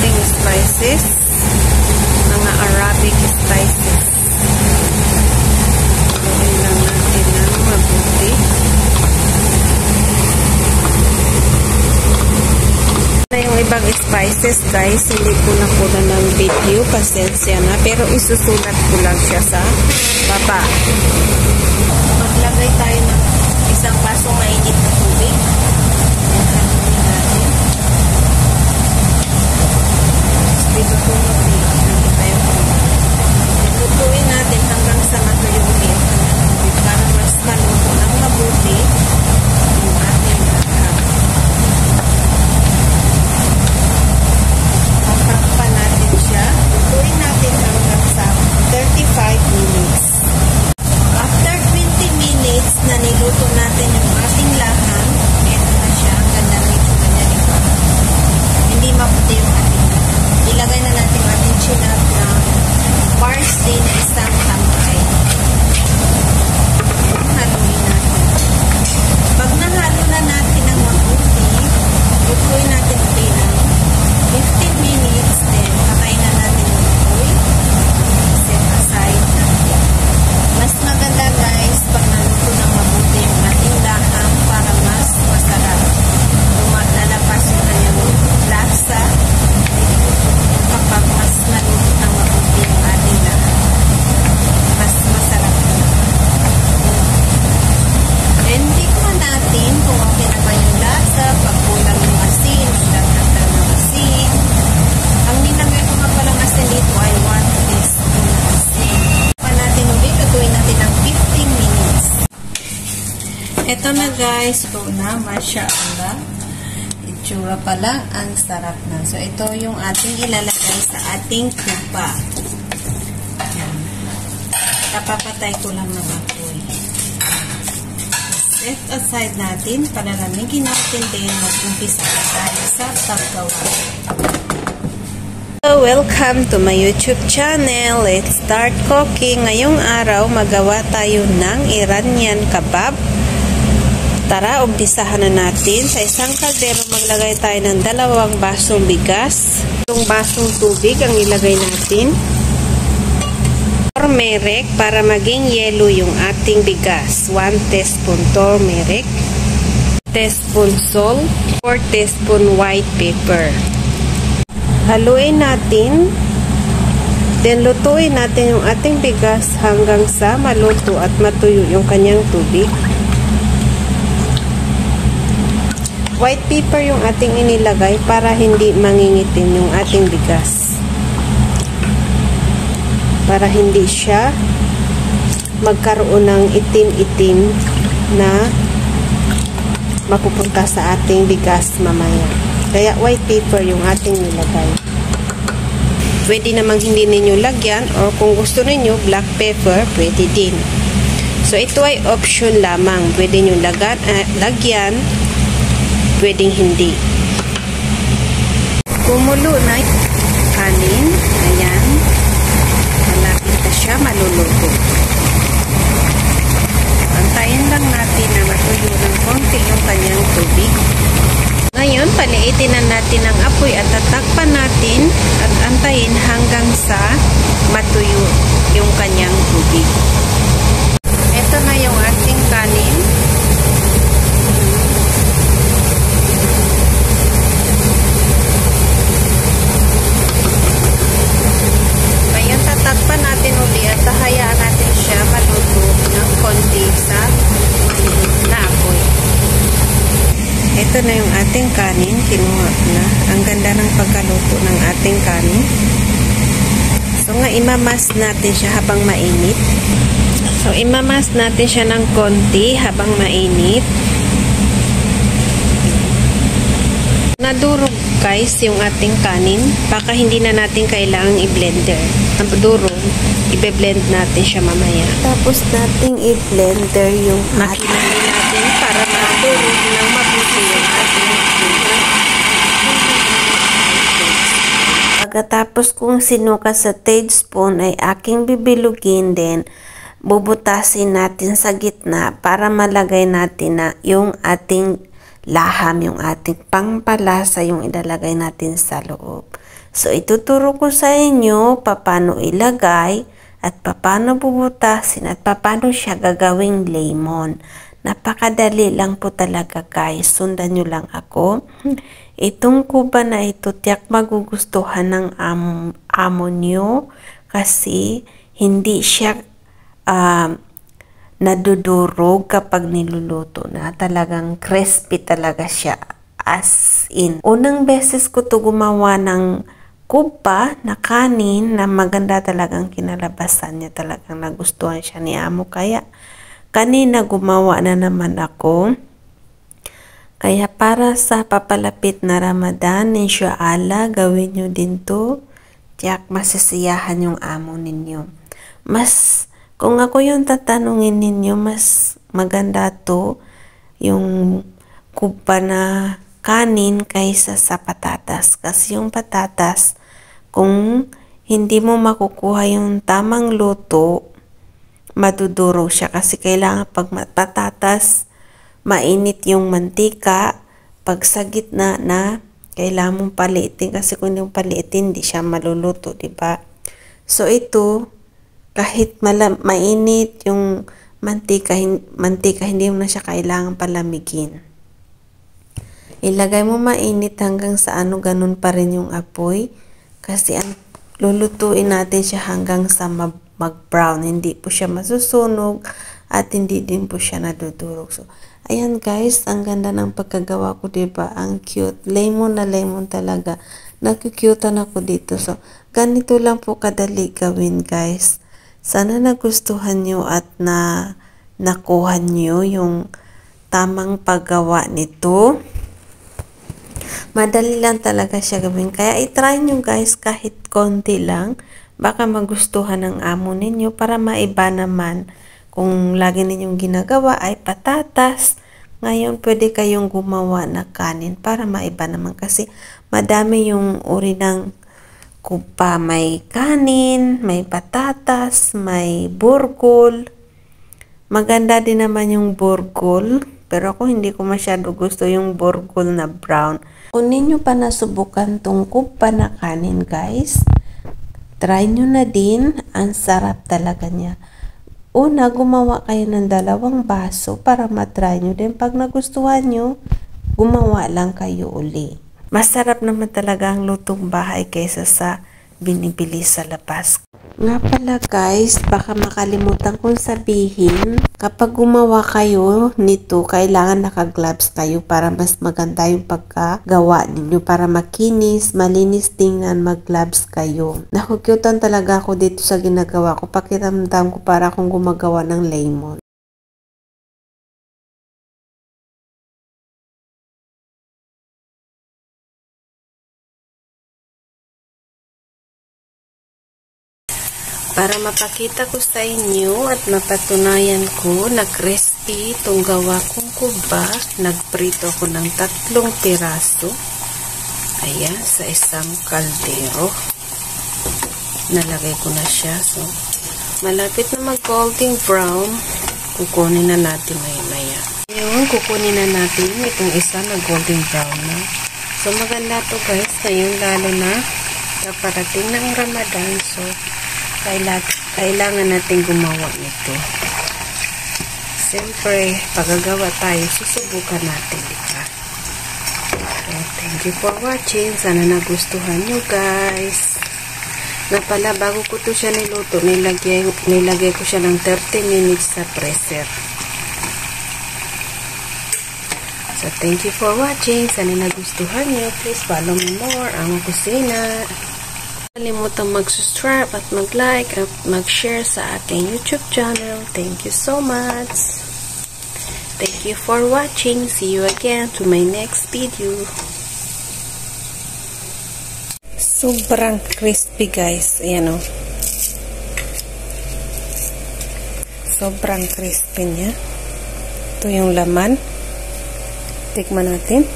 ating spices, mga Arabic spices. Haluin lang natin ng mabuti. Yung ibang spices guys, hindi ko na kuna ng video, pasensya na, pero isusulat ko lang siya sa baba. Maglagay tayo ng isang basong mainit na tubig. Lutuin natin hanggang sa matuyo ulit para mas maluto ng mabuti yung ating laham. Takpan natin siya. Lutuin natin hanggang sa 35 minutes. After 20 minutes na niluto natin yung ating laham, ito na siya. Ang ganda ng itsura niya, diba? Hindi maputi yung ating laham. Ilagay na natin yung ating chinap na parsley na isang tambay. Haluin natin. Pag nahalo na natin ng mabuti, lutuin natin ulit ng 15 minutes, then patayin na natin yung apoy. Set aside natin. Mas maganda guys pag naluto ng mabuti yung ating laham para mas masarap. Lumalabas yung kanyang lasa kapag mas naluto ng mabuti yung ating laham. Mas masarap. And tikman natin kung okay na ba yung lasa, pag kulang yung asin, ilagay na ng asin. Ang nilagay ko nga palang asin dito ay 1 teaspoon na asin. Pa natin ulit, lutuin natin ng 15 minutes. Ito na guys, ito na, mashallah. Itsura pa lang, ang sarap na. So, ito yung ating ilalagay sa ating tupa. Ayan. Kapapatay ko lang ng apoy. Set aside natin, palalamigin natin din, mag-umpisa na tayo sa paggawa. So, welcome to my YouTube channel. Let's start cooking. Ngayong araw, magawa tayo ng Iranian kebab. Tara, umpisahan na natin. Sa isang kaldero, maglagay tayo ng 2 basong bigas. 1 basong tubig ang ilagay natin. Turmeric para maging yellow yung ating bigas. 1 teaspoon turmeric. 1 teaspoon salt. 4 teaspoon white pepper. Haluin natin. Then, lutuin natin yung ating bigas hanggang sa maluto at matuyo yung kanyang tubig. White pepper yung ating inilagay para hindi mangingitim yung ating bigas. Para hindi siya magkaroon ng itim-itim na mapupunta sa ating bigas mamaya. Kaya white pepper yung ating nilagay. Pwede namang hindi ninyo lagyan or kung gusto ninyo black pepper, pwede din. So ito ay option lamang. Pwede nyo lagyan, pwedeng hindi. Kumulo na kanin. Ayan. Malapit na siya maluluto. Antayin lang natin na matuyo ng konti yung kanyang tubig. Ngayon, paliitin na natin ang apoy at tatakpan natin at antayin hanggang sa matuyo yung kanyang tubig. Ito na yung ating kanin. Ngayon, tatakpan natin ulit at hayaan natin siya maluto ng konti sa na apoy. Ito na yung ating kanin, kinuha na. Ang ganda ng pagkaluto ng ating kanin. So nga, imamas natin siya habang mainit. So, imamas natin siya ng konti habang mainit. Nadurog guys yung ating kanin. Baka hindi na natin kailangang i-blender. Nadurog, i-blend natin siya mamaya. Tapos nating i-blender yung ating natin para madurog ng mabuti yung ating pagkatapos kung sinuka sa teaspoon ay aking bibilugin din. Bubutasin natin sa gitna para malagay natin na yung ating laham, yung ating pangpalasa yung ilalagay natin sa loob. So, ituturo ko sa inyo paano ilagay at paano bubutasin at paano siya gagawing lemon. Napakadali lang po talaga guys. Sundan nyo lang ako. Itong kuba na ito, tiyak magugustuhan ng amo nyo kasi hindi siya nadudurog kapag niluluto na. Talagang crispy talaga siya. As in. Unang beses ko to gumawa ng kuba na kanin na maganda talagang kinalabasan niya. Talagang nagustuhan siya ni amo. Kaya kanina gumawa na naman ako. Kaya para sa papalapit na Ramadan, inshallah, gawin nyo din to. Tiyak masisiyahan yung amo ninyo. Kung ako yung tatanungin ninyo, mas maganda to yung kuba na kanin kaysa sa patatas. Kasi yung patatas, kung hindi mo makukuha yung tamang luto, maduduro siya kasi kailangan pag patatas mainit yung mantika, pag sa gitna na kailangan mong paliitin kasi kung hindi mong paliitin hindi siya maluluto, di ba? So ito kahit mainit yung mantika hindi mo na siya kailangan palamigin. Ilagay mo mainit hanggang sa ganun pa rin yung apoy kasi lulutuin natin siya hanggang sa mag-brown. Hindi po siya masusunog at hindi din po siya nadudurog. So, ayan guys, ang ganda ng pagkagawa ko, diba? Ang cute. Lemon na lemon talaga. Nagkukutan ako dito. So, ganito lang po kadali gawin guys. Sana nagustuhan nyo at nakuha nyo yung tamang paggawa nito. Madali lang talaga siya gawin. Kaya itry nyo guys kahit konti lang. Baka magustuhan ng amo ninyo para maiba naman. Kung lagi ninyong ginagawa ay patatas, ngayon pwede kayong gumawa na kanin para maiba naman. Kasi madami yung uri ng kuba. May kanin, may patatas, may burgol. Maganda din naman yung burgol. Pero ako hindi ko masyado gusto yung burgol na brown. Kung ninyo pa nasubukan tong kuba na kanin guys, try nyo na din. Ang sarap talaga niya. Una, gumawa kayo ng 2 baso para matry nyo din. Pag nagustuhan nyo, gumawa lang kayo uli. Masarap naman talaga ang lutong bahay kaysa sa binibili sa labas. Nga pala guys, baka makalimutan kong sabihin, kapag gumawa kayo nito, kailangan naka-gloves kayo para mas maganda yung pagkagawa ninyo. Para makinis, malinis tingnan, mag-gloves kayo. Nakukyutan talaga ako dito sa ginagawa ko. Pakiramdam ko para akong gumagawa ng lemon. Para mapakita ko sa inyo at mapatunayan ko na crispy itong gawa kong kuba, nagprito ako ng 3 piraso. Ayan, sa isang kaldero. Nalagay ko na siya. So, malapit na mag-golden brown. Kukunin na natin maya. Ngayon, kukunin na natin itong isa na golden brown na. So, maganda to guys. Ngayon, lalo na kaparating ng Ramadan. So, kailangan natin gumawa nito. Siyempre, pagagawa tayo, susubukan natin, diba? So, thank you for watching. Sana nagustuhan nyo, guys. Na pala, bago ko to siya niluto, nilagay ko siya ng 30 minutes sa freezer. So, thank you for watching. Sana nagustuhan nyo. Please follow me more. Ang kusina. Kalimutan mag-subscribe at mag-like at mag-share sa aking YouTube channel. Thank you so much. Thank you for watching. See you again to my next video. Sobrang crispy guys. Ayan o. Sobrang crispy niya. Ito yung laman. Tikman natin.